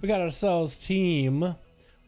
We got ourselves team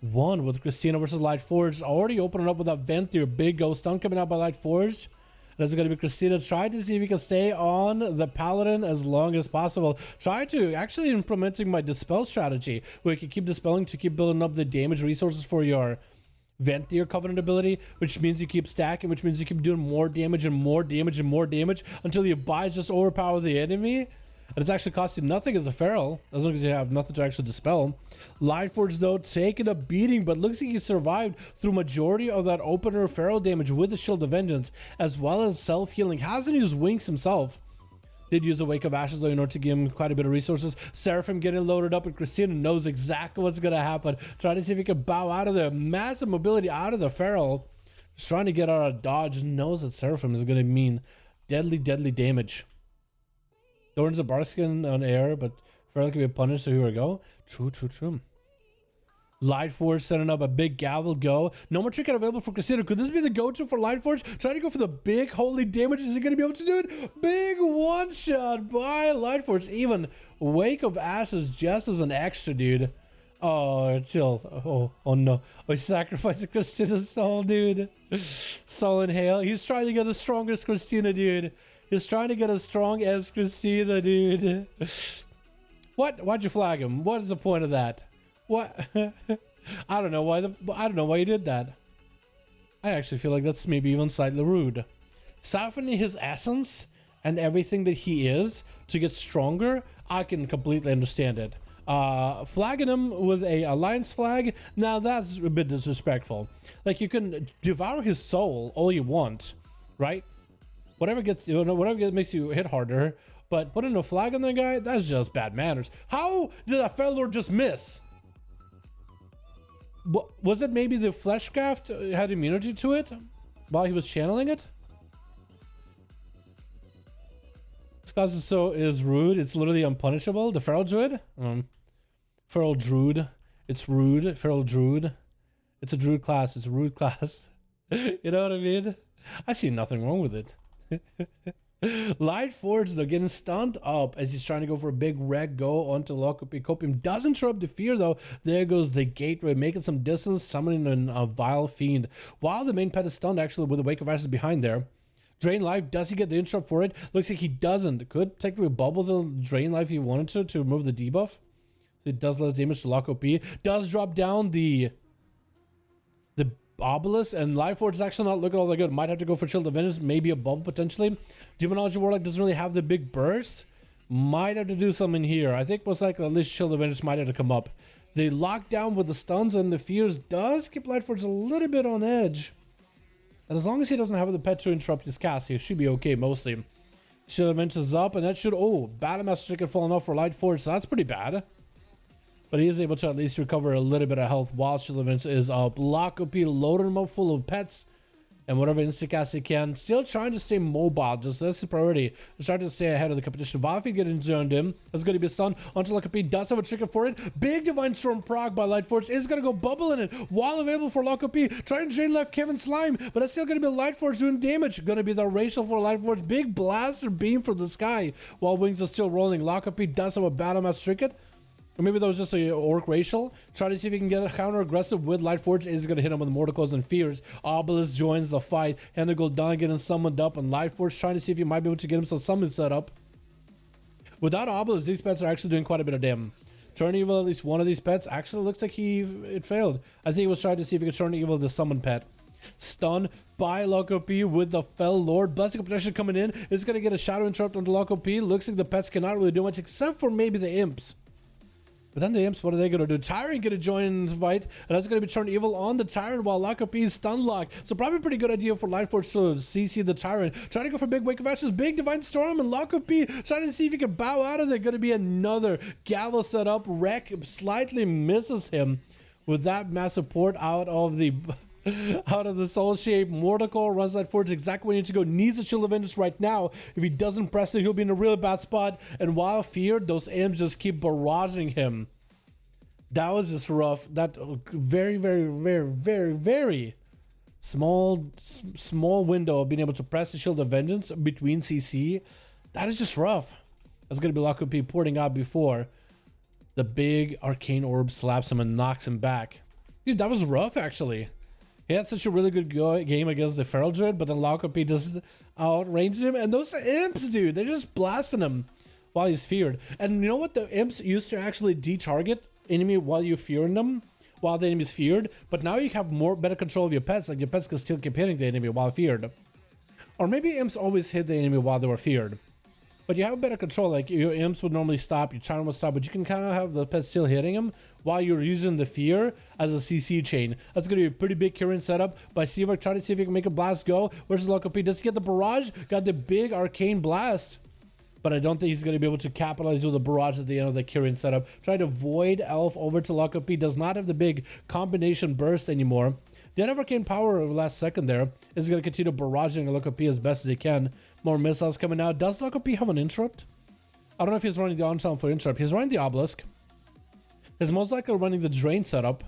1 with Christina versus Lightforged. Already opening up with that vent through big ghost stun coming out by Lightforged. That's going to be Christina trying to see if he can stay on the Paladin as long as possible. Try to actually implementing my Dispel strategy, where you can keep dispelling to keep building up the damage resources for your vent your Covenant ability, which means you keep stacking, which means you keep doing more damage and more damage and more damage until your buys just overpower the enemy. And it's actually costing nothing as a feral, as long as you have nothing to actually dispel. Lightforged, though, taking a beating, but looks like he survived through majority of that opener feral damage with the Shield of Vengeance, as well as self-healing. Hasn't used Winks himself. Did use a Wake of Ashes, though, in order to give him quite a bit of resources. Seraphim getting loaded up, and Christina knows exactly what's going to happen. Trying to see if he can bow out of there. Massive mobility out of the feral. Just trying to get out of dodge. Knows that Seraphim is going to mean deadly, deadly damage. Thorns of Barkskin on air, but Feral can be punished, so here we go. True, true, true. Lightforged setting up a big gavel go. No more trinket available for Crusader. Could this be the go-to for Lightforged? Trying to go for the big holy damage. Is he going to be able to do it? Big one-shot by Lightforged. Even Wake of Ashes just as an extra, dude. Oh, chill. Oh no. Oh, he sacrificed Christina's soul, dude. Soul in hail. He's trying to get the strongest Christina, dude. He's trying to get as strong as Christina, dude. What? Why'd you flag him? What is the point of that? What? I don't know why. I don't know why you did that. I actually feel like that's maybe even slightly rude. Siphoning his essence and everything that he is to get stronger, I can completely understand it. Flagging him with a alliance flag, now that's a bit disrespectful. Like, you can devour his soul all you want, right? Whatever makes you hit harder, but putting a flag on the guy, that's just bad manners. How did that Fellor just miss? Was it maybe the Fleshcraft had immunity to it while he was channeling it? Because so is rude. It's literally unpunishable. The Feral Druid? Feral Druid. It's rude. Feral Druid. It's a Druid class. It's a rude class. You know what I mean? I see nothing wrong with it. Lightforged, though, getting stunned up as he's trying to go for a big red go onto Lockup. Copium doesn't interrupt the fear, though. There goes the gateway, making some distance, summoning a vile fiend. While the main pet is stunned, actually, with the Wake of Ashes behind there. Drain life, does he get the interrupt for it? Looks like he doesn't. Could technically bubble the drain life if he wanted to remove the debuff. So it does less damage to Lockup. Does drop down the Obelisk, and Lightforged is actually not looking all that good. Might have to go for Shield of Vengeance, maybe a bubble potentially. Demonology Warlock doesn't really have the big burst. Might have to do something here. I think most likely at least Shield of Vengeance might have to come up. The lockdown with the stuns and the fears does keep Lightforged a little bit on edge. And as long as he doesn't have the pet to interrupt his cast, he should be okay mostly. Shield of Vengeance is up, and that should... Oh, Battlemaster Chicken falling off for Lightforged, so that's pretty bad. But he is able to at least recover a little bit of health while Shield of Vengeance is up. Lockup, loading him up full of pets and whatever instacast he can. Still trying to stay mobile, just that's the priority. He's trying to stay ahead of the competition. Valve getting joined him. That's going to be a stun onto Lockup. Does have a trigger for it. Big Divine Storm proc by Lightforged is going to go bubble in it while available for Lockup. Trying to drain left Kevin Slime, but it's still going to be Lightforged doing damage. Going to be the ratio for Lightforged. Big blaster beam from the sky while Wings are still rolling. Lockup does have a Battlemaster Trinket. Or maybe that was just a Orc Racial. Try to see if he can get a counter-aggressive with Lightforged. Is going to hit him with Morticles and Fears. Obelisk joins the fight. Hendigal Dawn getting summoned up. And Lightforged trying to see if he might be able to get him some summon set up. Without Obelisk, these pets are actually doing quite a bit of damage. Turn Evil, at least one of these pets, actually looks like it failed. I think he was trying to see if he could turn Evil the summon pet. Stun by Lockup with the Fell Lord. Blessing of Protection coming in. It's going to get a Shadow Interrupt onto Lockup. Looks like the pets cannot really do much except for maybe the Imps. But then the Imps, what are they going to do? Tyrant going to join the fight, and that's going to be Turn Evil on the Tyrant while Lockup is stun locked. So probably a pretty good idea for Lightforged to CC the Tyrant. Trying to go for big Wake of Ashes, big Divine Storm, and Lockup trying to see if he can bow out of there. Going to be another Gavel set up. Wreck slightly misses him with that massive port out of the... out of the soul shape. Mortical runs Lightforged exactly where he needs to go. Needs a Shield of Vengeance right now. If he doesn't press it, he'll be in a really bad spot. And while feared, those imps just keep barraging him. That was just rough. That very, very, very, very, very small window of being able to press the Shield of Vengeance between CC. That is just rough. That's going to be Lockup porting out before. The big arcane orb slaps him and knocks him back. Dude, that was rough actually. He had such a really good game against the Feral Druid, but then Locopy just outranged him. And those imps, dude, they're just blasting him while he's feared. And you know what? The imps used to actually de-target enemy while you're fearing them, while the enemy's feared. But now you have better control of your pets. Like your pets can still keep hitting the enemy while feared. Or maybe imps always hit the enemy while they were feared. But you have better control. Like your imps would normally stop, your charm would stop, but you can kind of have the pet still hitting him while you're using the fear as a CC chain. That's going to be a pretty big current setup by Seavark. Try to see if he can make a blast go versus Locopy. Does he get the barrage? Got the big arcane blast. But I don't think he's going to be able to capitalize with the barrage at the end of the current setup. Try to void elf over to Locopy. Does not have the big combination burst anymore. Did have arcane power over the last second there. Is going to continue barraging Locopy as best as he can. More missiles coming out. Does Locopy have an interrupt? I don't know if he's running the on-sound for interrupt. He's running the obelisk. He's most likely running the drain setup.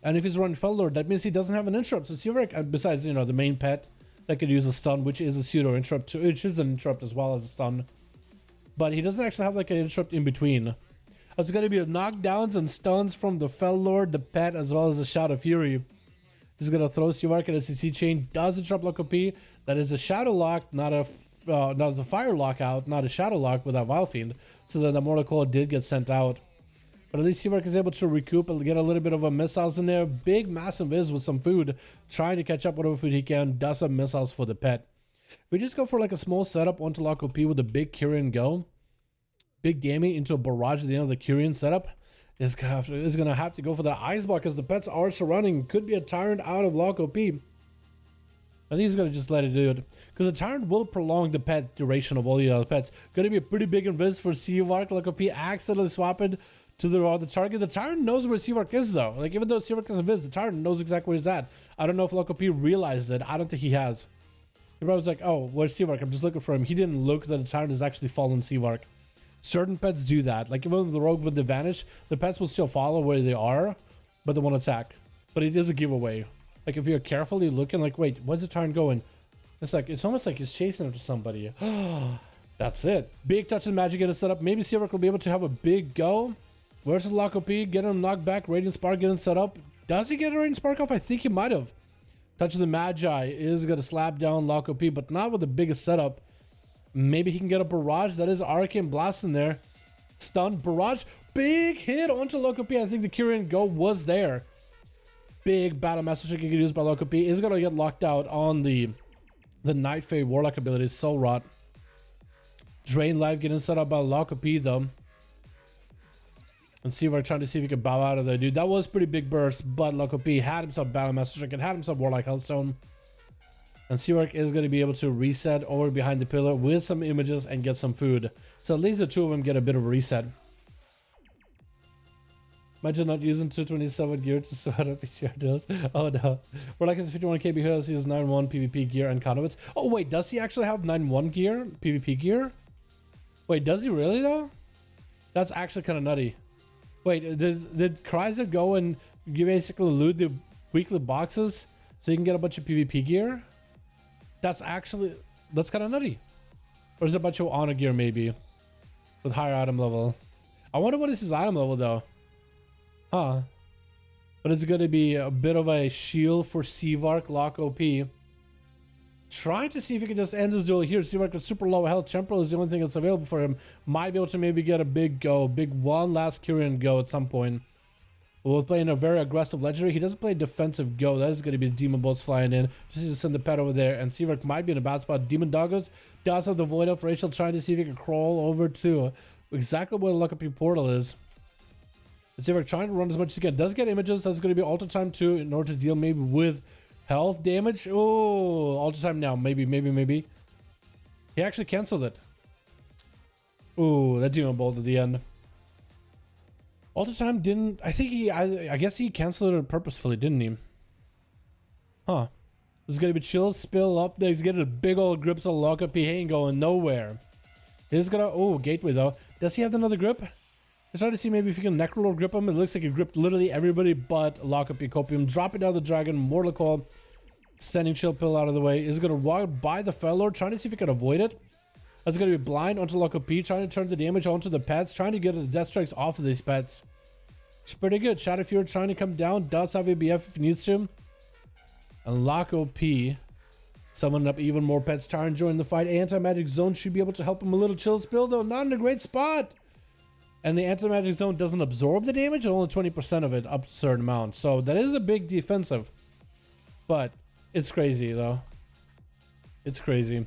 And if he's running Fellord, that means he doesn't have an interrupt. So Seavark, besides, you know, the main pet that could use a stun, which is a pseudo interrupt too, which is an interrupt as well as a stun. But he doesn't actually have like an interrupt in between. It's going to be knockdowns and stuns from the Fellord, the pet, as well as the Shout of Fury. He's going to throw Seavark at a CC chain. Does interrupt Locopy. That is a Shadow Lock, not a Fire Lockout, not a Shadow Lock without Vile Fiend. So then the Mortal Coil did get sent out. But at least Seavark is able to recoup and get a little bit of a missiles in there. Big, massive Viz with some food. Trying to catch up whatever food he can. Does some missiles for the pet. We just go for like a small setup onto Locopy with a big Kyrian go. Big damage into a barrage at the end of the Kyrian setup. Is going to have to go for that Ice Block because the pets are surrounding. Could be a Tyrant out of Locopy. I think he's going to just let it do it. Because the Tyrant will prolong the pet duration of all the other pets. Going to be a pretty big invis for Seavark. Locopy accidentally swap it to the target. The Tyrant knows where Seavark is though. Like even though Seavark is invis, the Tyrant knows exactly where he's at. I don't know if Locopy realized it. I don't think he has. He probably was like, oh, where's Seavark? I'm just looking for him. He didn't look that the Tyrant is actually following Seavark. Certain pets do that. Like even the rogue with the vanish, the pets will still follow where they are, but they won't attack. But it is a giveaway. Like if you're carefully looking, like, wait, where's the Tyrant going? It's almost like he's chasing after somebody. That's it. Big touch and magic in a setup. Maybe Seavark will be able to have a big go. Where's the Locopy? Get him knocked back. Radiant Spark getting set up. Does he get a Radiant Spark off? I think he might have. Touch of the Magi is going to slap down Locopy, but not with the biggest setup. Maybe he can get a barrage. That is Arcane Blast in there. Stun, barrage. Big hit onto Locopy. I think the Kyrian go was there. Big Battle Master trick you can use by Locopy. Is going to get locked out on the Night Fae Warlock ability. Soul Rot. Drain Life getting set up by Locopy though. And Seavark trying to see if he can bow out of there. Dude, that was pretty big burst. But Locopy had himself Battle Master trick and had himself Warlock Healthstone. And Seavark is going to be able to reset over behind the pillar with some images and get some food. So at least the two of them get a bit of a reset. Imagine not using 227 gear to sort out PTR deals. Oh no. Warlock has 51k because he has 9.1 PvP gear and conduits. Oh wait, does he actually have 9.1 gear? PvP gear? Wait, does he really though? That's actually kind of nutty. Wait, did Chrysler go and you basically loot the weekly boxes so you can get a bunch of PvP gear? That's kind of nutty. Or is it a bunch of honor gear maybe? With higher item level. I wonder what is his item level though. Huh. But it's going to be a bit of a shield for Seavark, Locopy. Trying to see if he can just end this duel here. Seavark with super low health. Temporal is the only thing that's available for him. Might be able to maybe get a big go. Big one last Kyrian go at some point. We'll play in a very aggressive legendary. He doesn't play defensive go. That is going to be demon bolts flying in. Just need to send the pet over there. And Seavark might be in a bad spot. Demon Doggos does have the Void Elf. Rachel trying to see if he can crawl over to exactly where the Locopy portal is. And Seavark trying to run as much as he can. Does get images. That's going to be alter time too in order to deal maybe with health damage. Oh, alter time now. Maybe. He actually canceled it. Oh, that demon bolt at the end. Alter time didn't. I think I guess he canceled it purposefully, didn't he? Huh. This is gonna be chill. Spill up. He's getting a big old grips on Locopy. He ain't going nowhere. He's gonna. Oh, gateway though. Does he have another grip? Let's try to see maybe if he can Necrolord grip him. It looks like he gripped literally everybody but Locopy Copium. Dropping down the dragon. Mortal Coil. Sending Chill Pill out of the way. Is gonna walk by the Fellord, trying to see if he can avoid it. That's going to be blind onto Loco P, trying to turn the damage onto the pets, trying to get the death strikes off of these pets. It's pretty good. Shadow Fury trying to come down, does have ABF if he needs to. And Loco P summoning up even more pets, trying to join the fight. Anti-magic zone should be able to help him a little. Chill spill though, not in a great spot. And the anti-magic zone doesn't absorb the damage, only 20% of it up to a certain amount. So that is a big defensive. But it's crazy though. It's crazy.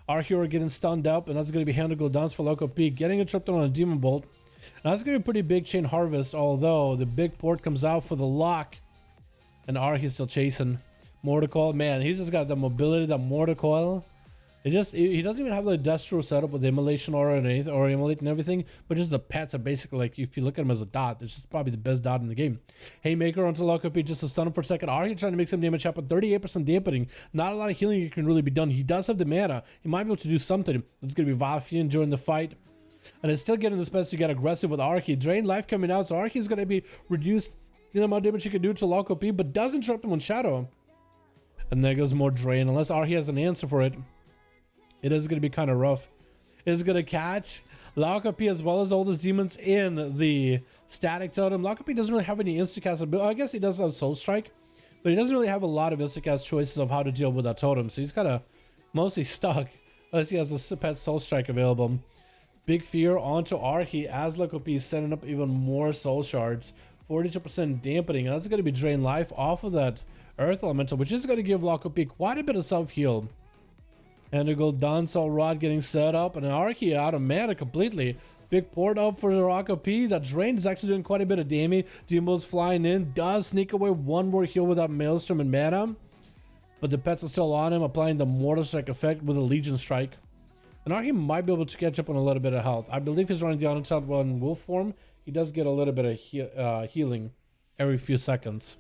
Our hero getting stunned up, and that's going to be Handle Dance for Loco P, getting a trip down on a Demon Bolt. Now that's going to be a pretty big chain harvest, although the big port comes out for the lock. And Arhe's still chasing. Mortar Coil, man, he's just got the mobility, that Mortar Coil. It just, he doesn't even have the Destro setup with Immolation or anything, or Immolate and everything, but just the pets are basically like, if you look at him as a dot, it's just probably the best dot in the game. Haymaker onto Loco P, just to stun him for a second. Arhe trying to make some damage happen, 38% dampening. Not a lot of healing can really be done. He does have the mana. He might be able to do something. It's going to be Valfian during the fight. And it's still getting the spells to get aggressive with Arhe. Drain life coming out, so Arhe is going to be reduced in the amount of damage he can do to Loco P, but doesn't trap him on Shadow. And there goes more drain. Unless Arhe has an answer for it, it is going to be kind of rough. It's going to catch Loco P as well as all the demons in the static totem. Loco P doesn't really have any instacast ability. I guess he does have Soul Strike, but he doesn't really have a lot of instacast choices of how to deal with that totem. So he's kind of mostly stuck unless he has a pet Soul Strike available. Big Fear onto Arhe as Loco P is sending up even more Soul Shards. 42% dampening. And that's going to be drain life off of that Earth Elemental, which is going to give Loco P quite a bit of self-heal. And a gold Dancel Rod getting set up, and an Arhe out of mana completely. Big port up for the Loco P. That drain is actually doing quite a bit of damage. Demo's flying in, does sneak away one more heal with that Maelstrom and mana. But the pets are still on him, applying the Mortal Strike effect with a Legion Strike. And Arhe might be able to catch up on a little bit of health. I believe he's running the Untapped one wolf form. He does get a little bit of healing every few seconds.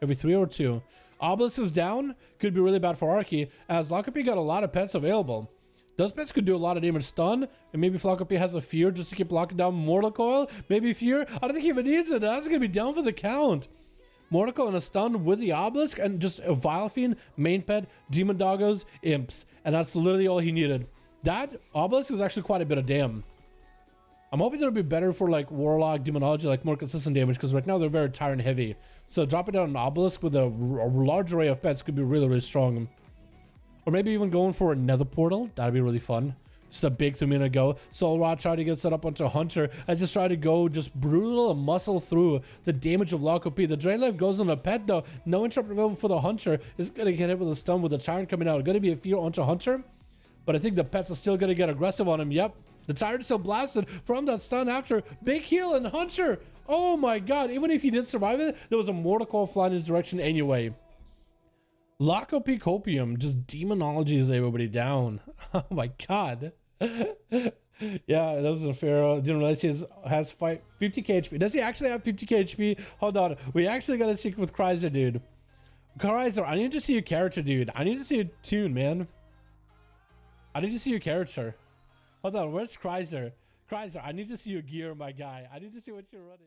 Every 3 or 2. Obelisk is down. Could be really bad for Arhe, as Loco P got a lot of pets available. Those pets could do a lot of damage. Stun, and maybe if Loco P has a Fear just to keep locking down Mortal Coil. Maybe Fear. I don't think he even needs it. That's going to be down for the count. Mortal Coil and a stun with the Obelisk, and just a Vile Fiend, main pet, Demon Doggos, Imps. And that's literally all he needed. That Obelisk is actually quite a bit of damn. I'm hoping it'll be better for like Warlock, Demonology, like more consistent damage, because right now they're very Tyrant heavy. So dropping down an Obelisk with a large array of pets could be really, really strong. Or maybe even going for a Nether Portal. That'd be really fun. Just a big 2 minute go. Soul Rod trying to get set up onto Hunter. I just try to go just brutal and muscle through the damage of Loco P. The drain life goes on the pet though. No interrupt available for the Hunter. Is going to get hit with a stun with the Tyrant coming out. Going to be a Fear onto Hunter. But I think the pets are still going to get aggressive on him. Yep. The Tyrant still blasted from that stun after. Big heal and Hunter. Oh my god. Even if he did survive it, there was a Mortal Coil flying in his direction anyway. Loco P Copium just demonologies everybody down. Oh my god. Yeah, that was a fair. Didn't realize he has 50k HP. Does he actually have 50k HP? Hold on. We actually got to sync with Kryzer, dude. Kryzer, I need to see your character, dude. I need to see your tune, man. I need to see your character. Hold on, where's Kryzer? Kryzer, I need to see your gear, my guy. I need to see what you're running.